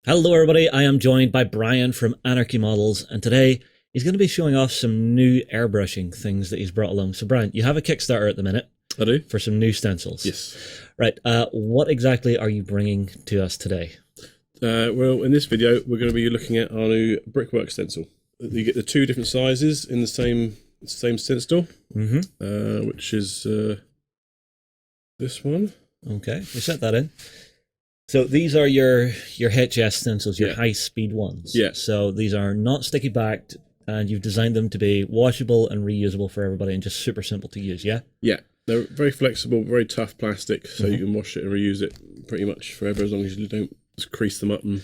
Hello everybody, I am joined by Brian from Anarchy Models, and today he's going to be showing off some new airbrushing things that he's brought along. So Brian, you have a Kickstarter at the minute. I do. For some new stencils. Yes. Right, what exactly are you bringing to us today? Well, in this video, we're going to be looking at our new brickwork stencil. You get the two different sizes in the same stencil, which is this one. Okay, we set that in. So these are your HS stencils, your high-speed ones. Yeah. So these are not sticky-backed, and you've designed them to be washable and reusable for everybody and just super simple to use, yeah? Yeah. They're very flexible, very tough plastic, so you can wash it and reuse it pretty much forever as long as you don't just crease them up and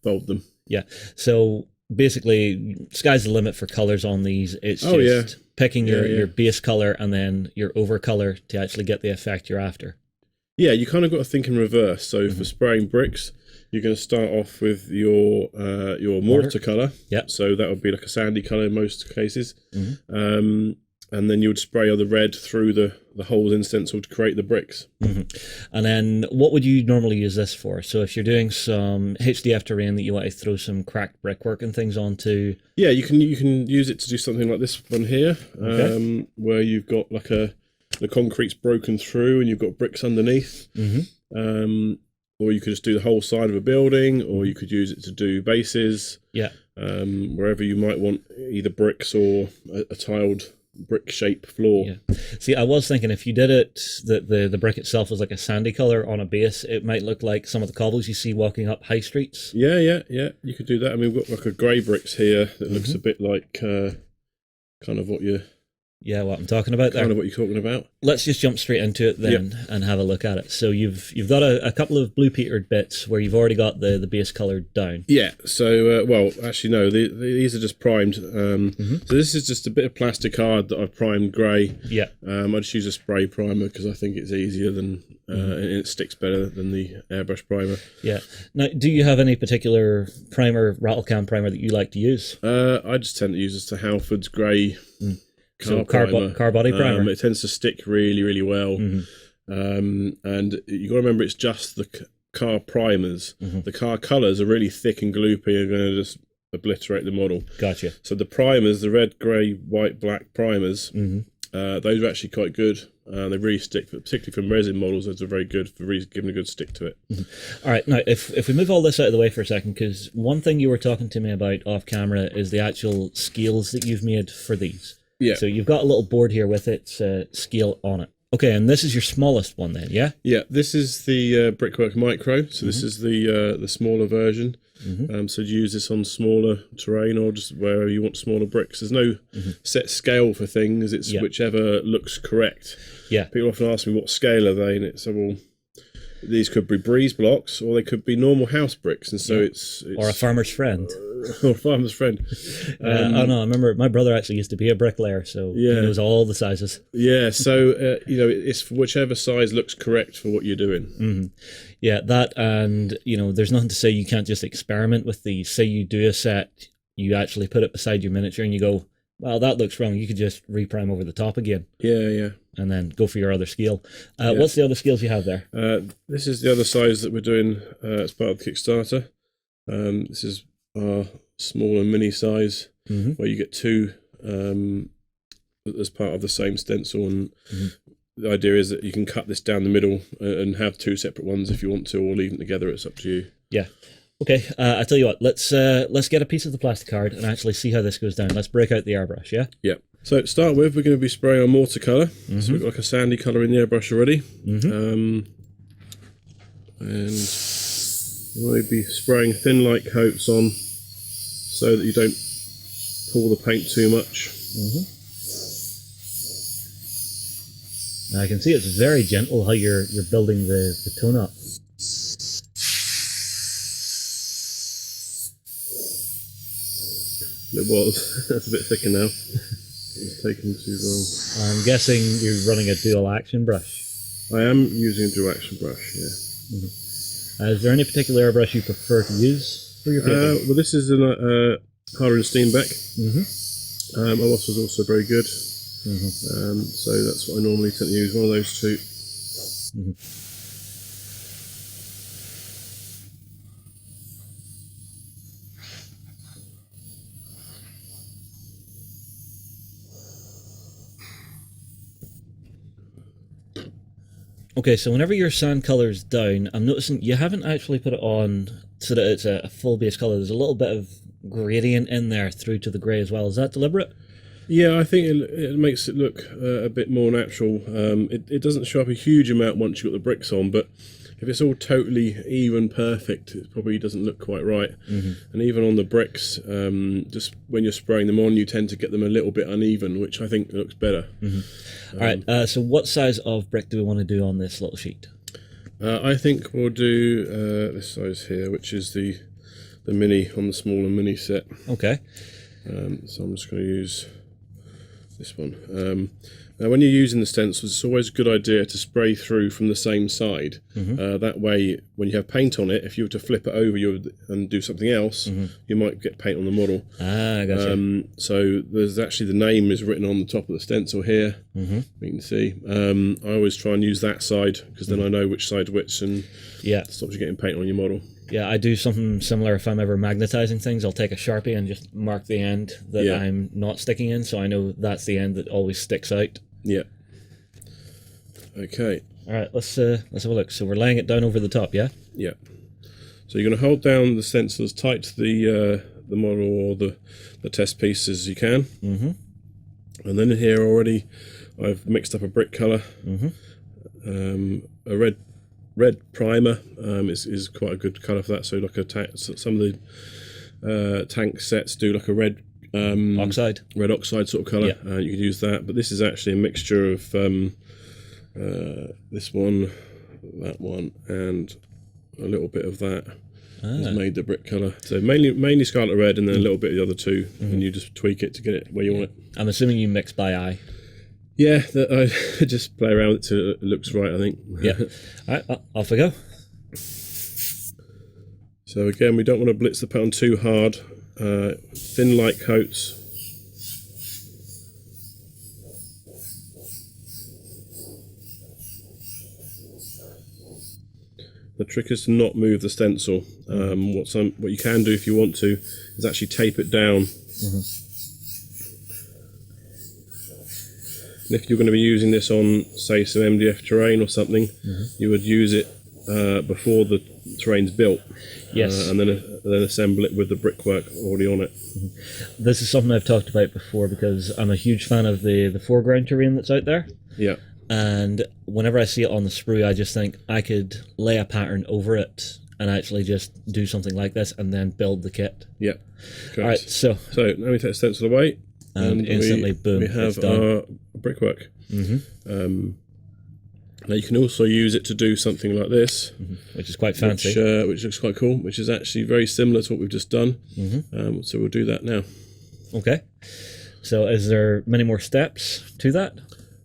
fold them. Yeah. So basically, sky's the limit for colours on these. It's just picking your base colour and then your over colour to actually get the effect you're after. Yeah, you kind of got to think in reverse. So for spraying bricks, you're going to start off with your mortar colour. Yep. So that would be like a sandy colour in most cases. And then you would spray the red through the holes in stencil to create the bricks. And then what would you normally use this for? So if you're doing some HDF terrain that you want to throw some cracked brickwork and things onto... Yeah, you can use it to do something like this one here, where you've got like the concrete's broken through and you've got bricks underneath. Or you could just do the whole side of a building, or you could use it to do bases. Yeah. Wherever you might want either bricks or a tiled brick shape floor. Yeah. See, I was thinking if you did it, the brick itself was like a sandy colour on a base, it might look like some of the cobbles you see walking up high streets. Yeah. You could do that. I mean, we've got like a grey bricks here that looks a bit like kind of what you... Yeah, what I'm talking about there. Kind of what you're talking about. Let's just jump straight into it then and have a look at it. So you've got a couple of blue petered bits where you've already got the base colour down. Yeah, so, well, actually no, these are just primed. So this is just a bit of plasticard that I've primed grey. Yeah. I just use a spray primer because I think it's easier than, and it sticks better than the airbrush primer. Yeah. Now, do you have any particular primer, rattle can primer that you like to use? I just tend to use this Halford's grey. Car body primer. It tends to stick really, really well. And you got to remember, it's just the car primers. The car colours are really thick and gloopy and going to just obliterate the model. Gotcha. So the primers, the red, grey, white, black primers, those are actually quite good. They really stick, particularly from resin models. Those are very good for really giving a good stick to it. All right, now if we move all this out of the way for a second, because one thing you were talking to me about off camera is the actual scales that you've made for these. Yeah. So you've got a little board here with its scale on it. Okay, and this is your smallest one then, yeah? Yeah, this is the Brickwork Micro. So this is the smaller version. So you use this on smaller terrain or just wherever you want smaller bricks. There's no set scale for things. It's whichever looks correct. Yeah. People often ask me what scale are they, and it's well, these could be breeze blocks or they could be normal house bricks, and so it's or a farmer's friend. Or a farmer's friend. Oh no, I remember my brother actually used to be a bricklayer, so he knows all the sizes. Yeah, so you know, it's whichever size looks correct for what you're doing. Yeah, that, and you know, there's nothing to say you can't just experiment with these. Say you do a set, you actually put it beside your miniature, and you go, well, that looks wrong. You could just reprime over the top again. Yeah. And then go for your other scale. What's the other scales you have there? This is the other size that we're doing as part of the Kickstarter. This is our small and mini size, where you get two as part of the same stencil. And the idea is that you can cut this down the middle and have two separate ones if you want to, or leave them together. It's up to you. Yeah. Okay, I tell you what, let's get a piece of the plasticard and actually see how this goes down. Let's break out the airbrush, yeah? Yeah. So to start with, we're going to be spraying our mortar colour. So we've got like a sandy colour in the airbrush already. And you want to be spraying thin light coats on so that you don't pull the paint too much. Now I can see it's very gentle how you're building the tone up. It was. That's a bit thicker now. It's taken too long. I'm guessing you're running a dual action brush. I am using a dual action brush, yeah. Is there any particular airbrush you prefer to use for your painting? Well, this is a Harder and Steenbeck. OS was also very good. So that's what I normally tend to use, one of those two. Okay, so whenever your sand color's down, I'm noticing you haven't actually put it on so that it's a full base color. There's a little bit of gradient in there through to the grey as well. Is that deliberate? Yeah, I think it makes it look a bit more natural. It doesn't show up a huge amount once you've got the bricks on, but if it's all totally even perfect, it probably doesn't look quite right. And even on the bricks, just when you're spraying them on, you tend to get them a little bit uneven, which I think looks better. All right, so what size of brick do we want to do on this little sheet? I think we'll do this size here, which is the mini on the smaller mini set. Okay. So I'm just going to use this one. Now, when you're using the stencils, it's always a good idea to spray through from the same side. That way, when you have paint on it, if you were to flip it over and do something else, you might get paint on the model. Ah, I gotcha. So there's actually the name is written on the top of the stencil here. You can see. I always try and use that side because then I know which side which, and it stops you getting paint on your model. Yeah, I do something similar if I'm ever magnetizing things. I'll take a Sharpie and just mark the end that I'm not sticking in, so I know that's the end that always sticks out. Yeah. Okay. All right, let's have a look. So we're laying it down over the top, yeah? Yeah. So you're going to hold down the stencil as tight to the model or the test piece as you can. And then here already, I've mixed up a brick colour. A red primer is quite a good colour for that. So like some of the tank sets do like a red oxide sort of colour. You could use that, but this is actually a mixture of this one, that one, and a little bit of that has made the brick colour. So mainly scarlet red, and then a little bit of the other two, and you just tweak it to get it where you want it. I'm assuming you mix by eye. Yeah, I just play around with it till it looks right, I think. Yeah. All right, off we go. So again, we don't want to blitz the pattern too hard. Thin light coats. The trick is to not move the stencil. What you can do if you want to is actually tape it down. And if you're going to be using this on, say, some MDF terrain or something, you would use it before the terrain's built. Yes. And then assemble it with the brickwork already on it. This is something I've talked about before because I'm a huge fan of the foreground terrain that's out there. Yeah. And whenever I see it on the sprue, I just think I could lay a pattern over it and actually just do something like this and then build the kit. Yeah. Correct. All right, so let me take the stencil away. And instantly, boom, we have our brickwork. Now you can also use it to do something like this, which is quite fancy, which looks quite cool, which is actually very similar to what we've just done. So we'll do that now. Okay. So is there many more steps to that?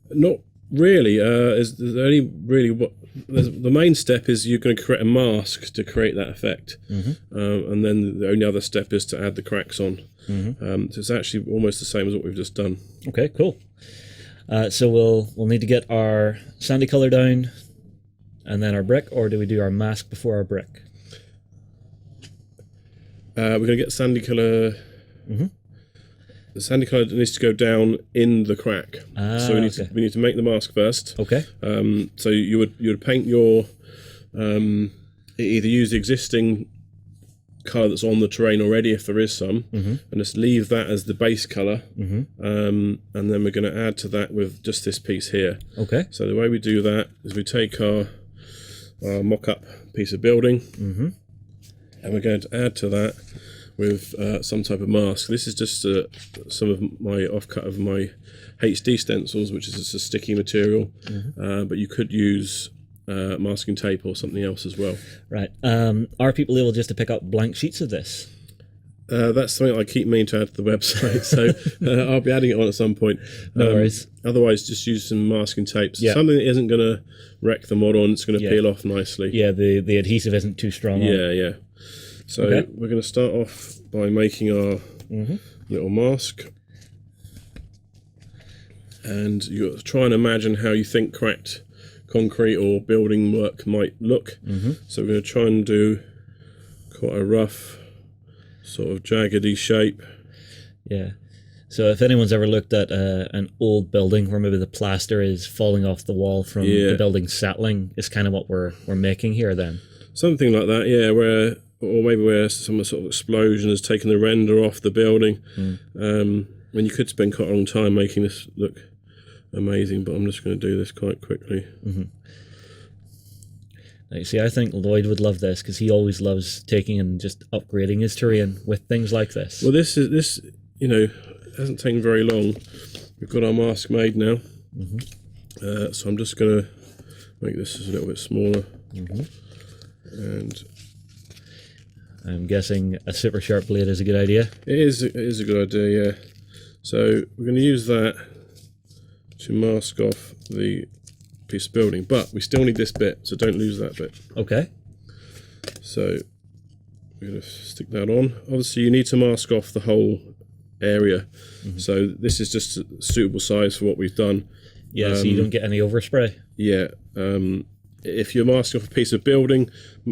Not really. There's only really the main step is you're going to create a mask to create that effect, and then the only other step is to add the cracks on. So it's actually almost the same as what we've just done. Okay, cool. So we'll need to get our sandy color down and then our brick, or do we do our mask before our brick? We're going to get sandy color. The sandy color needs to go down in the crack. So we need to make the mask first. Okay. So you would paint your either use the existing colour that's on the terrain already if there is some, and just leave that as the base colour, and then we're going to add to that with just this piece here. Okay. So the way we do that is we take our mock-up piece of building, and we're going to add to that with some type of mask. This is just some of my offcut of my HD stencils, which is just a sticky material, but you could use masking tape or something else as well. Right. Are people able just to pick up blank sheets of this? That's something I keep meaning to add to the website, so I'll be adding it on at some point. No worries. Otherwise, just use some masking tape. Something that isn't going to wreck the model and it's going to peel off nicely. Yeah, the adhesive isn't too strong. Yeah. So we're going to start off by making our little mask. And you try and imagine how you think cracked concrete or building work might look. So we're going to try and do quite a rough sort of jaggedy shape. Yeah. So if anyone's ever looked at an old building where maybe the plaster is falling off the wall from the building settling, it's kind of what we're making here then. Something like that, yeah, or maybe where some sort of explosion has taken the render off the building. And you could spend quite a long time making this look amazing, but I'm just going to do this quite quickly. Now, you see, I think Lloyd would love this because he always loves taking and just upgrading his terrain with things like this. Well, this you know, hasn't taken very long. We've got our mask made now, so I'm just going to make this a little bit smaller, and I'm guessing a super sharp blade is a good idea. It is a good idea, yeah. So we're going to use that to mask off the piece of building, but we still need this bit, so don't lose that bit. Okay. So we're going to stick that on. Obviously, you need to mask off the whole area, so this is just a suitable size for what we've done. Yeah, so you don't get any overspray. Yeah. If you're masking off a piece of building,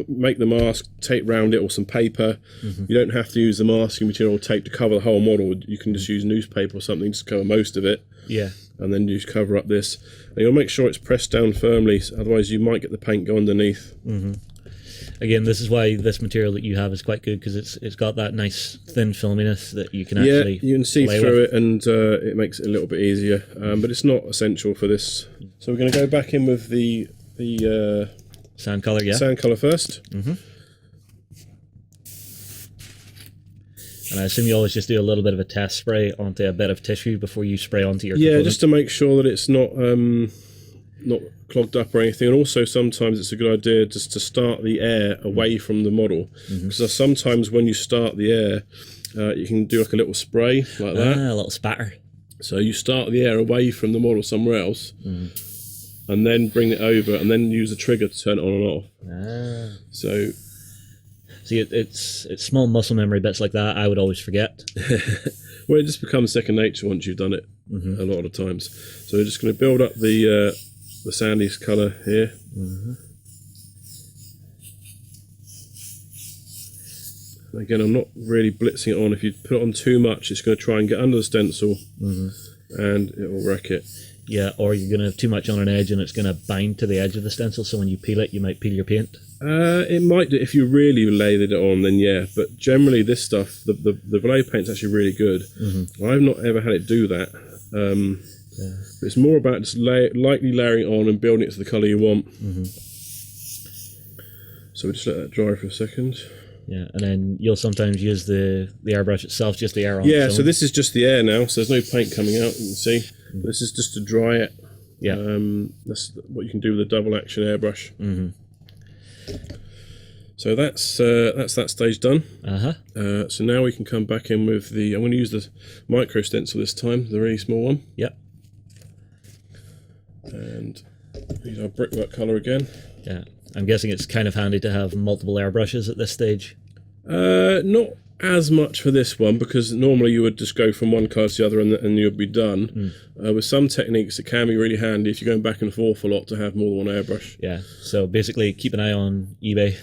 make the mask, tape round it or some paper. You don't have to use the masking material or tape to cover the whole model. You can just use newspaper or something to cover most of it. Yeah. And then you just cover up this. And you'll make sure it's pressed down firmly, otherwise you might get the paint go underneath. Again, this is why this material that you have is quite good, because it's got that nice thin filminess that you can actually you can see through it, and it makes it a little bit easier. But it's not essential for this. So we're going to go back in with the sand color, sand color first. And I assume you always just do a little bit of a test spray onto a bit of tissue before you spray onto your component. Just to make sure that it's not clogged up or anything. And also sometimes it's a good idea just to start the air away from the model, because sometimes when you start the air, you can do like a little spray like that. A little spatter. So you start the air away from the model somewhere else, and then bring it over, and then use the trigger to turn it on and off. So see, it's small muscle memory bits like that I would always forget. Well, it just becomes second nature once you've done it a lot of times. So we're just going to build up the sandy colour here. Again, I'm not really blitzing it on. If you put it on too much, it's going to try and get under the stencil, and it will wreck it. Yeah, or you're going to have too much on an edge and it's going to bind to the edge of the stencil, so when you peel it, you might peel your paint. It might do, if you really layered it on, then yeah. But generally this stuff, the Vallejo paint's actually really good. I've not ever had it do that. But it's more about just lightly layering it on and building it to the colour you want. So we just let that dry for a second. Yeah, and then you'll sometimes use the airbrush itself, just the air on Yeah, its so own. this is just the air now, so there's no paint coming out, you can see. This is just to dry it. Yeah. That's what you can do with a double action airbrush. So that's that stage done. So now we can come back in with the, I'm going to use the micro stencil this time, the really small one. Yep. And use our brickwork colour again. Yeah. I'm guessing it's kind of handy to have multiple airbrushes at this stage. Not as much for this one, because normally you would just go from one colour to the other and you'd be done. With some techniques, it can be really handy if you're going back and forth a lot to have more than one airbrush. Yeah, so basically keep an eye on eBay.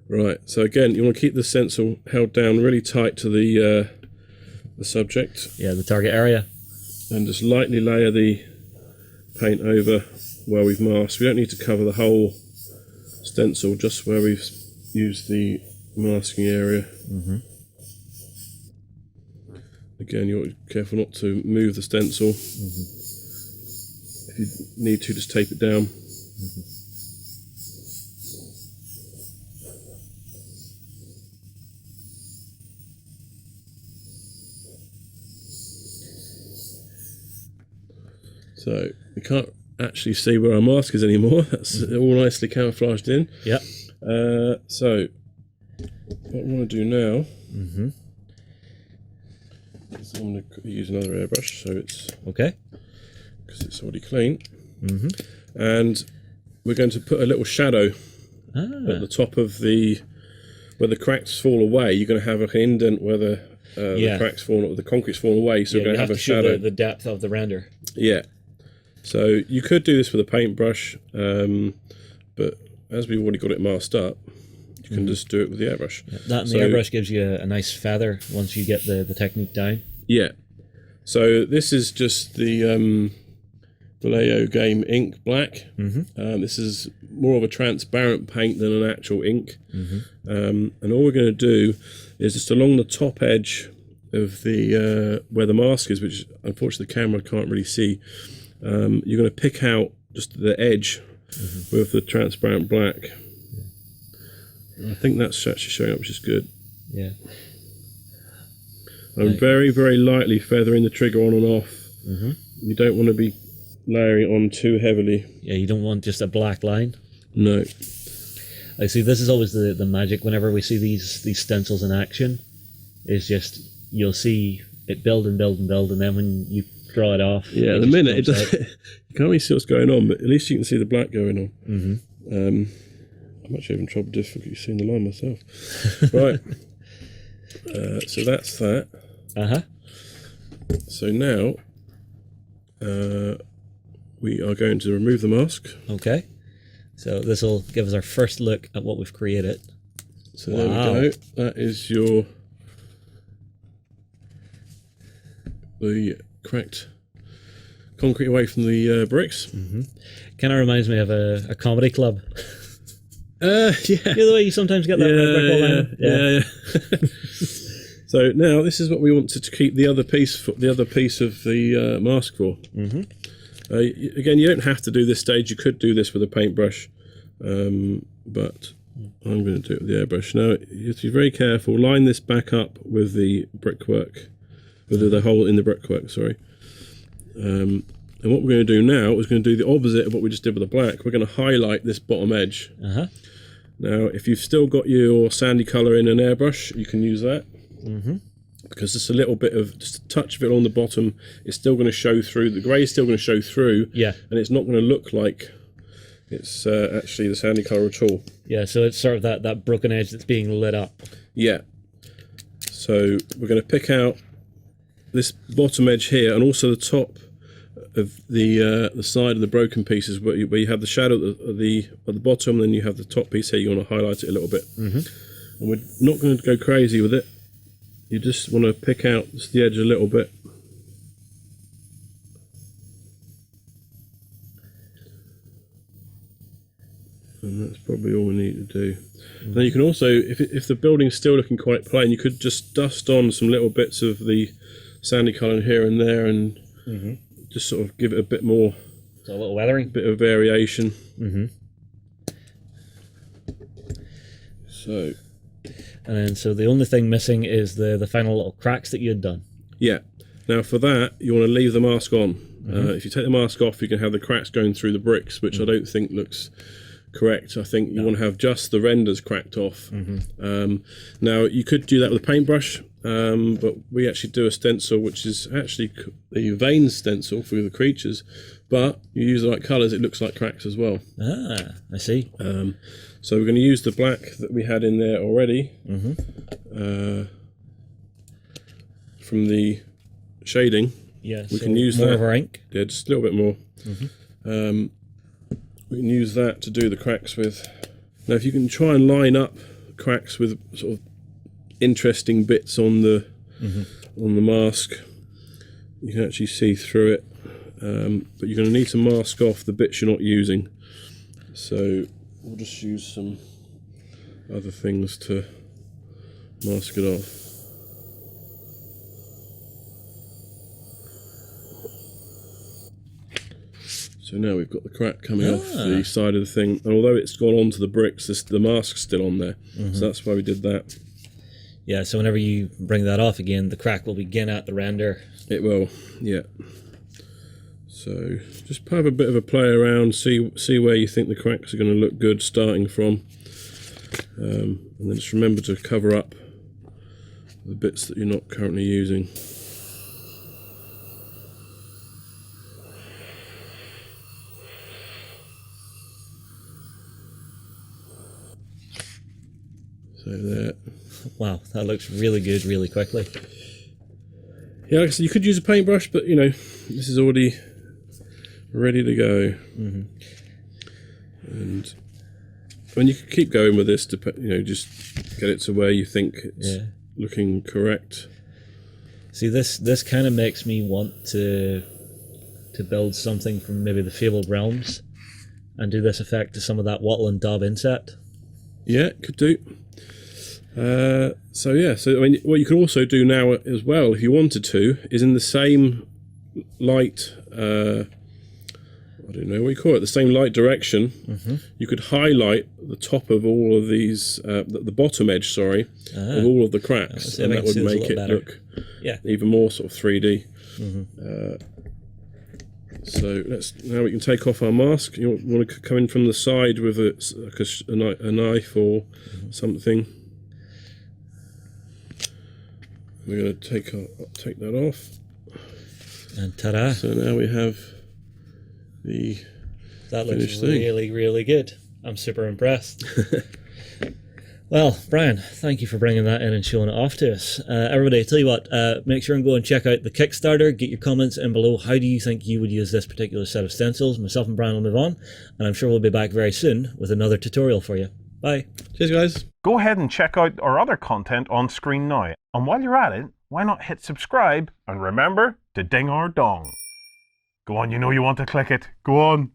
Right, so again, you want to keep the stencil held down really tight to the subject. Yeah, the target area. And just lightly layer the paint over where we've masked. We don't need to cover the whole stencil, just where we've used the masking area. Again, you're careful not to move the stencil. If you need to, just tape it down. So we can't actually see where our mask is anymore. That's all nicely camouflaged in. Yep. So what I'm going to do now is I'm going to use another airbrush, so it's okay, because it's already clean, and we're going to put a little shadow at the top of where the cracks fall away. You're going to have like an indent where the cracks fall, the concrete's fallen away, so you're going to have a shadow. The depth of the render. Yeah. So you could do this with a paintbrush, but as we've already got it masked up, you you can just do it with the airbrush. Yeah, that and the airbrush gives you a nice feather once you get the technique down. Yeah. So this is just the Vallejo Game Ink Black. This is more of a transparent paint than an actual ink. And all we're going to do is just along the top edge of the where the mask is, which unfortunately the camera can't really see, you're going to pick out just the edge with the transparent black. I think that's actually showing up, which is good. Yeah. I'm very, very lightly feathering the trigger on and off. You don't want to be layering it on too heavily. Yeah, you don't want just a black line. No. I see. This is always the magic whenever we see these stencils in action. Is just you'll see it build and build and build, and then when you draw it off. Yeah, the minute it does, you can't really see what's going on, but at least you can see the black going on. I'm actually having trouble difficulty seeing the line myself. Right. So that's that. So now we are going to remove the mask. Okay. So this will give us our first look at what we've created. So there we go. That is the correct concrete away from the bricks. Kind of reminds me of a comedy club. Yeah. The way you sometimes get that brick wall line. Yeah. So now this is what we wanted to keep the other piece of the mask for. Again, you don't have to do this stage. You could do this with a paintbrush, but I'm going to do it with the airbrush. Now you have to be very careful. Line this back up with the brickwork, with the hole in the brickwork. Sorry. And what we're going to do now is going to do the opposite of what we just did with the black. We're going to highlight this bottom edge. Now, if you've still got your sandy colour in an airbrush, you can use that. Because just a little bit of, just a touch of it on the bottom, it's still going to show through. The grey is still going to show through. Yeah. And it's not going to look like it's actually the sandy colour at all. Yeah, so it's sort of that broken edge that's being lit up. Yeah. So we're going to pick out this bottom edge here, and also the top of the side of the broken pieces where you have the shadow at the bottom, then you have the top piece here. You want to highlight it a little bit. And we're not going to go crazy with it. You just want to pick out just the edge a little bit. And that's probably all we need to do. Then you can also, if the building's still looking quite plain, you could just dust on some little bits of the sandy colour here and there, and just sort of give it a bit more. So a little weathering, bit of variation. So. And then, so the only thing missing is the final little cracks that you had done. Yeah. Now for that, you want to leave the mask on. If you take the mask off, you can have the cracks going through the bricks, which I don't think looks correct. I think you want to have just the renders cracked off. Now you could do that with a paintbrush, but we actually do a stencil, which is actually the vein stencil for the creatures, but you use the right colours, it looks like cracks as well. I see. So we're going to use the black that we had in there already from the shading. Yeah, we so can use more that. of our ink. Yeah, just a little bit more. We can use that to do the cracks with. Now, if you can try and line up cracks with sort of interesting bits on the mask, you can actually see through it. But you're going to need to mask off the bits you're not using. So we'll just use some other things to mask it off. So now we've got the crack coming off the side of the thing, and although it's gone onto the bricks, the mask's still on there. So that's why we did that. Yeah, so whenever you bring that off again, the crack will begin at the render. It will, yeah. So just have a bit of a play around, see where you think the cracks are going to look good starting from, and then just remember to cover up the bits that you're not currently using. So there. Wow, that looks really good really quickly. Yeah, like I said, you could use a paintbrush, but you know, this is already ready to go. And And you can keep going with this, just get it to where you think it's looking correct. See, this kind of makes me want to build something from maybe the Fabled Realms and do this effect to some of that wattle and daub inset. Yeah, could do. So I mean, what you can also do now as well, if you wanted to, is in the same light, I don't know what you call it, the same light direction, you could highlight the top of all of these, the bottom edge, sorry, of all of the cracks, and that would make it look even more sort of 3D. So now we can take off our mask. You want to come in from the side with a knife or something. We're going to take that off. And ta-da! So now we have the that looks finished thing. Really, really good. I'm super impressed. Well, Brian, thank you for bringing that in and showing it off to us. Everybody, tell you what, make sure and go and check out the Kickstarter. Get your comments in below. How do you think you would use this particular set of stencils? Myself and Brian will move on, and I'm sure we'll be back very soon with another tutorial for you. Bye. Cheers, guys. Go ahead and check out our other content on screen now. And while you're at it, why not hit subscribe and remember to ding our dong. Go on, you know you want to click it. Go on.